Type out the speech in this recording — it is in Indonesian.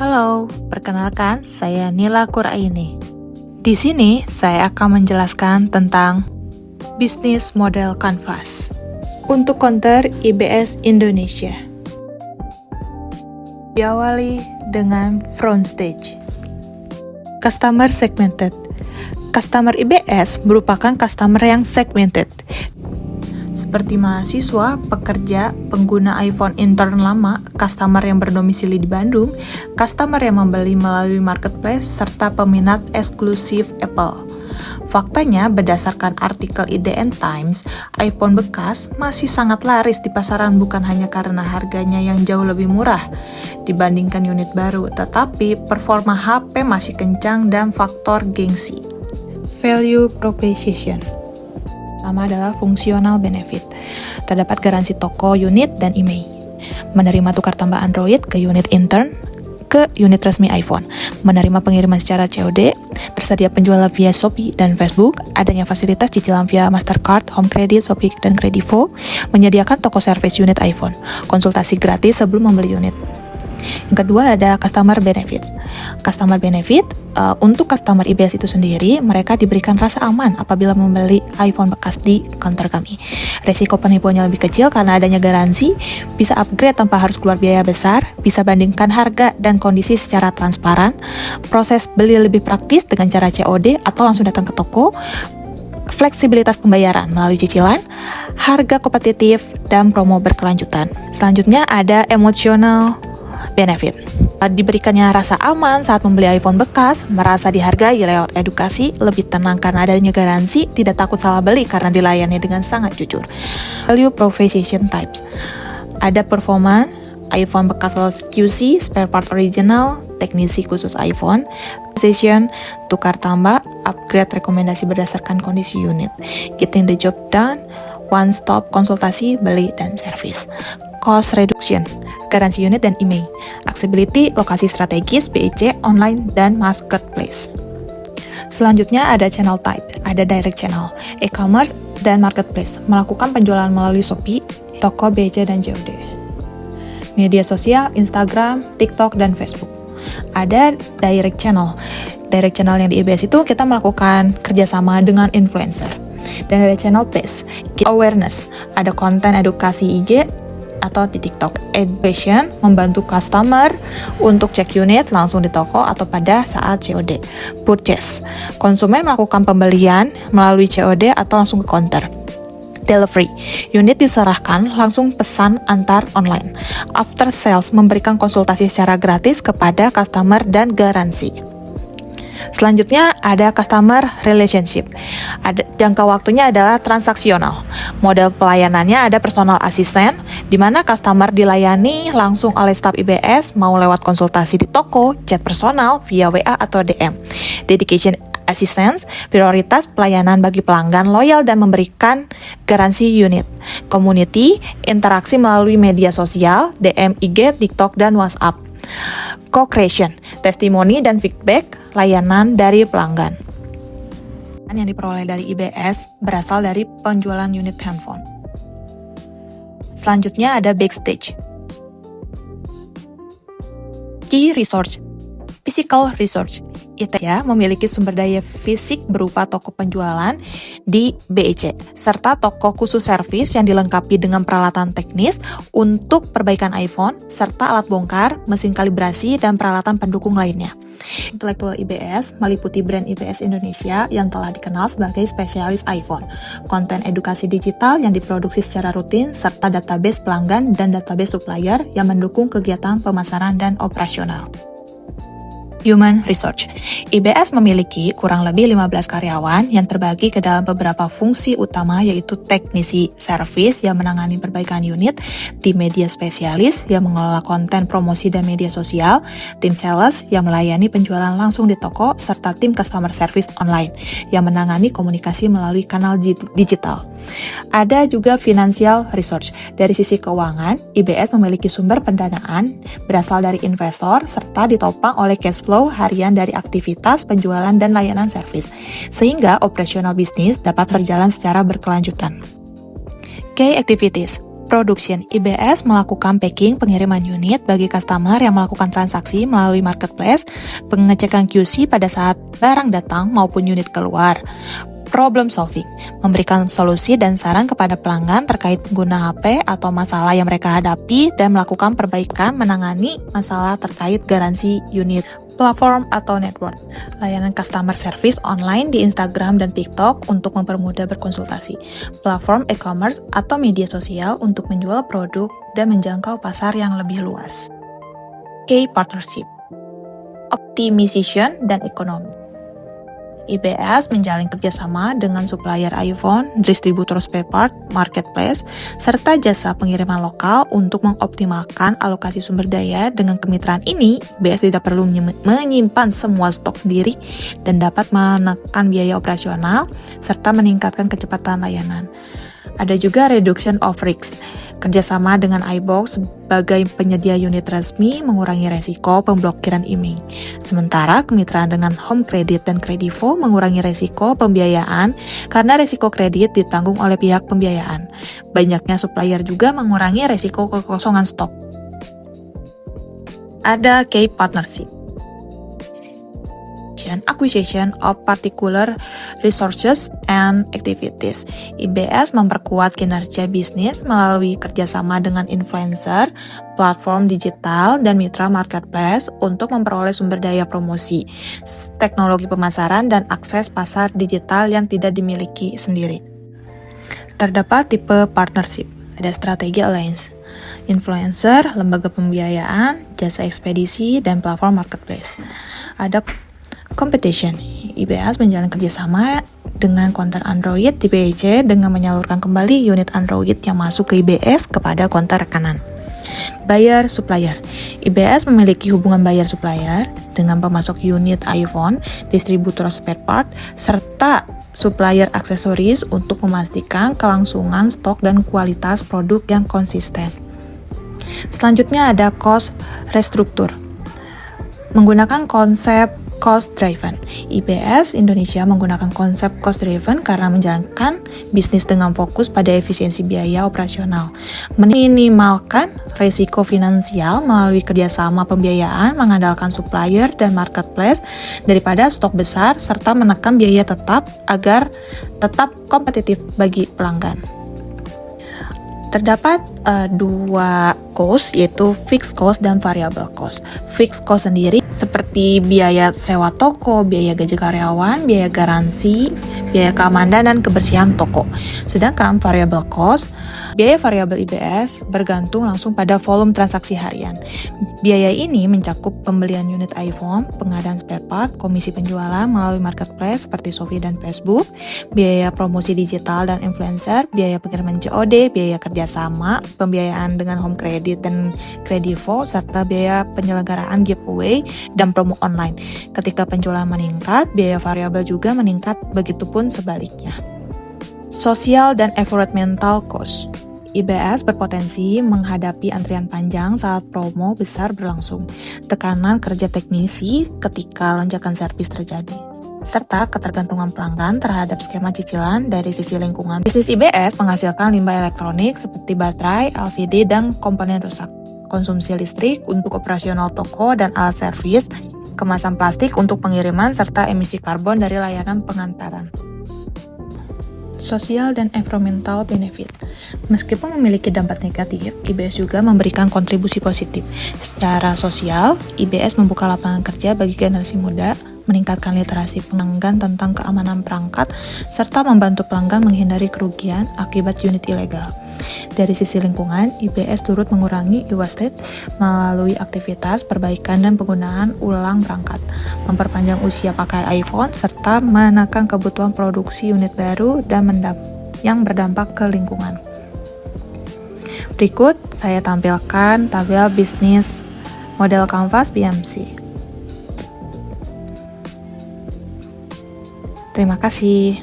Halo, perkenalkan saya Nila Quraini. Di sini saya akan menjelaskan tentang bisnis model Canvas untuk counter IBS Indonesia. Diawali dengan front stage. Customer segmented. Customer IBS merupakan customer yang segmented, seperti mahasiswa, pekerja, pengguna iPhone intern lama, customer yang berdomisili di Bandung, customer yang membeli melalui marketplace, serta peminat eksklusif Apple. Faktanya, berdasarkan artikel IDN Times, iPhone bekas masih sangat laris di pasaran bukan hanya karena harganya yang jauh lebih murah dibandingkan unit baru, tetapi performa HP masih kencang dan faktor gengsi. Value proposition. Pertama adalah fungsional benefit. Terdapat garansi toko, unit, dan email. Menerima tukar tambah Android ke unit intern, ke unit resmi iPhone. Menerima pengiriman secara COD, tersedia penjualan via Shopee dan Facebook, adanya fasilitas cicilan via Mastercard, Home Credit, Shopee, dan Kredivo, menyediakan toko servis unit iPhone, konsultasi gratis sebelum membeli unit. Yang kedua ada customer benefits. Customer benefit, untuk customer IBS itu sendiri, mereka diberikan rasa aman apabila membeli iPhone bekas di counter kami. Resiko penipuannya lebih kecil karena adanya garansi, bisa upgrade tanpa harus keluar biaya besar, bisa bandingkan harga dan kondisi secara transparan, proses beli lebih praktis dengan cara COD atau langsung datang ke toko, fleksibilitas pembayaran melalui cicilan, harga kompetitif, dan promo berkelanjutan. Selanjutnya ada emotional benefit. Diberikannya rasa aman saat membeli iPhone bekas, merasa dihargai lewat edukasi, lebih tenang karena adanya garansi, tidak takut salah beli karena dilayani dengan sangat jujur. Value proposition types. Ada performa, iPhone bekas lolos QC, spare part original, teknisi khusus iPhone, session, tukar tambah, upgrade rekomendasi berdasarkan kondisi unit, getting the job done, one stop konsultasi, beli, dan servis. Cost reduction, garansi unit dan email, accessibility, lokasi strategis, BEC, online, dan marketplace. Selanjutnya ada channel type, ada direct channel, e-commerce, dan marketplace, melakukan penjualan melalui Shopee, toko, BEC, dan COD. Media sosial, Instagram, TikTok, dan Facebook. Ada direct channel. Direct channel yang di IBS itu kita melakukan kerjasama dengan influencer. Dan ada channel base, awareness, ada konten edukasi IG, atau di TikTok. Education membantu customer untuk cek unit langsung di toko atau pada saat COD. Purchase, konsumen melakukan pembelian melalui COD atau langsung ke counter. Delivery, unit diserahkan langsung pesan antar online. After sales, memberikan konsultasi secara gratis kepada customer dan garansi. Selanjutnya ada customer relationship. Jangka waktunya adalah transaksional. Model pelayanannya ada personal assistant, di mana customer dilayani langsung oleh staf IBS, mau lewat konsultasi di toko, chat personal, via WA atau DM. Dedication assistance, prioritas pelayanan bagi pelanggan loyal dan memberikan garansi unit. Community, interaksi melalui media sosial, DM, IG, TikTok, dan WhatsApp. Co-creation, testimoni dan feedback layanan dari pelanggan. Yang diperoleh dari IBS berasal dari penjualan unit handphone. Selanjutnya ada backstage. Key resource, physical resource. ITEA memiliki sumber daya fisik berupa toko penjualan di BEC, serta toko khusus servis yang dilengkapi dengan peralatan teknis untuk perbaikan iPhone, serta alat bongkar, mesin kalibrasi, dan peralatan pendukung lainnya. Intelektual IBS meliputi brand IBS Indonesia yang telah dikenal sebagai spesialis iPhone, konten edukasi digital yang diproduksi secara rutin, serta database pelanggan dan database supplier yang mendukung kegiatan pemasaran dan operasional. Human Resource. IBS memiliki kurang lebih 15 karyawan yang terbagi ke dalam beberapa fungsi utama, yaitu teknisi servis yang menangani perbaikan unit, tim media spesialis yang mengelola konten promosi dan media sosial, tim sales yang melayani penjualan langsung di toko, serta tim customer service online yang menangani komunikasi melalui kanal digital. Ada juga financial resource. Dari sisi keuangan, IBS memiliki sumber pendanaan berasal dari investor serta ditopang oleh cash flow harian dari aktivitas penjualan dan layanan servis, sehingga operasional bisnis dapat berjalan secara berkelanjutan. Key activities, Production, IBS melakukan packing pengiriman unit bagi customer yang melakukan transaksi melalui marketplace, pengecekan QC pada saat barang datang maupun unit keluar. Problem solving, memberikan solusi dan saran kepada pelanggan terkait pengguna HP atau masalah yang mereka hadapi dan melakukan perbaikan menangani masalah terkait garansi unit. Platform atau network, layanan customer service online di Instagram dan TikTok untuk mempermudah berkonsultasi. Platform e-commerce atau media sosial untuk menjual produk dan menjangkau pasar yang lebih luas. Partnership, optimization dan ekonomi. IBS menjalin kerjasama dengan supplier iPhone, distributor spare part, marketplace, serta jasa pengiriman lokal untuk mengoptimalkan alokasi sumber daya. Dengan kemitraan ini, IBS tidak perlu menyimpan semua stok sendiri dan dapat menekan biaya operasional serta meningkatkan kecepatan layanan. Ada juga reduction of risk. Kerjasama dengan iBox sebagai penyedia unit resmi mengurangi resiko pemblokiran email. Sementara kemitraan dengan Home Credit dan Kredivo mengurangi resiko pembiayaan karena resiko kredit ditanggung oleh pihak pembiayaan. Banyaknya supplier juga mengurangi resiko kekosongan stok. Ada partnership. Acquisition of particular resources and activities. IBS memperkuat kinerja bisnis melalui kerjasama dengan influencer, platform digital, dan mitra marketplace untuk memperoleh sumber daya promosi, teknologi pemasaran, dan akses pasar digital yang tidak dimiliki sendiri. Terdapat tipe partnership, ada strategi alliance, influencer, lembaga pembiayaan, jasa ekspedisi, dan platform marketplace. Ada competition, IBS menjalin kerjasama dengan konter Android di BEC dengan menyalurkan kembali unit Android yang masuk ke IBS kepada konter rekanan. Buyer supplier, IBS memiliki hubungan buyer supplier dengan pemasok unit iPhone, distributor spare part, serta supplier aksesoris untuk memastikan kelangsungan stok dan kualitas produk yang konsisten. Selanjutnya ada cost restruktur, menggunakan konsep cost driven. IBS Indonesia menggunakan konsep cost driven karena menjalankan bisnis dengan fokus pada efisiensi biaya operasional, meminimalkan risiko finansial melalui kerjasama pembiayaan, mengandalkan supplier dan marketplace daripada stok besar, serta menekan biaya tetap agar tetap kompetitif bagi pelanggan. Terdapat dua cost, yaitu fixed cost dan variable cost. Fixed cost sendiri seperti biaya sewa toko, biaya gaji karyawan, biaya garansi, biaya keamanan dan kebersihan toko. Sedangkan variable cost, biaya variabel IBS bergantung langsung pada volume transaksi harian. Biaya ini mencakup pembelian unit iPhone, pengadaan spare part, komisi penjualan melalui marketplace seperti Shopee dan Facebook, biaya promosi digital dan influencer, biaya pengiriman COD, biaya kerjasama, pembiayaan dengan Home Credit dan Kredivo, serta biaya penyelenggaraan giveaway dan promo online. Ketika penjualan meningkat, biaya variabel juga meningkat, begitupun sebaliknya. Sosial dan environmental cost. IBS berpotensi menghadapi antrian panjang saat promo besar berlangsung, tekanan kerja teknisi ketika lonjakan servis terjadi, serta ketergantungan pelanggan terhadap skema cicilan. Dari sisi lingkungan, bisnis IBS menghasilkan limbah elektronik seperti baterai, LCD, dan komponen rusak, konsumsi listrik untuk operasional toko dan alat servis, kemasan plastik untuk pengiriman, serta emisi karbon dari layanan pengantaran. Sosial dan environmental benefit. Meskipun memiliki dampak negatif, IBS juga memberikan kontribusi positif. Secara sosial, IBS membuka lapangan kerja bagi generasi muda, meningkatkan literasi pelanggan tentang keamanan perangkat, serta membantu pelanggan menghindari kerugian akibat unit ilegal. Dari sisi lingkungan, IBS turut mengurangi e-wastage melalui aktivitas perbaikan dan penggunaan ulang perangkat, memperpanjang usia pakai iPhone, serta menekan kebutuhan produksi unit baru dan yang berdampak ke lingkungan. Berikut saya tampilkan tabel bisnis model Canvas BMC. Terima kasih.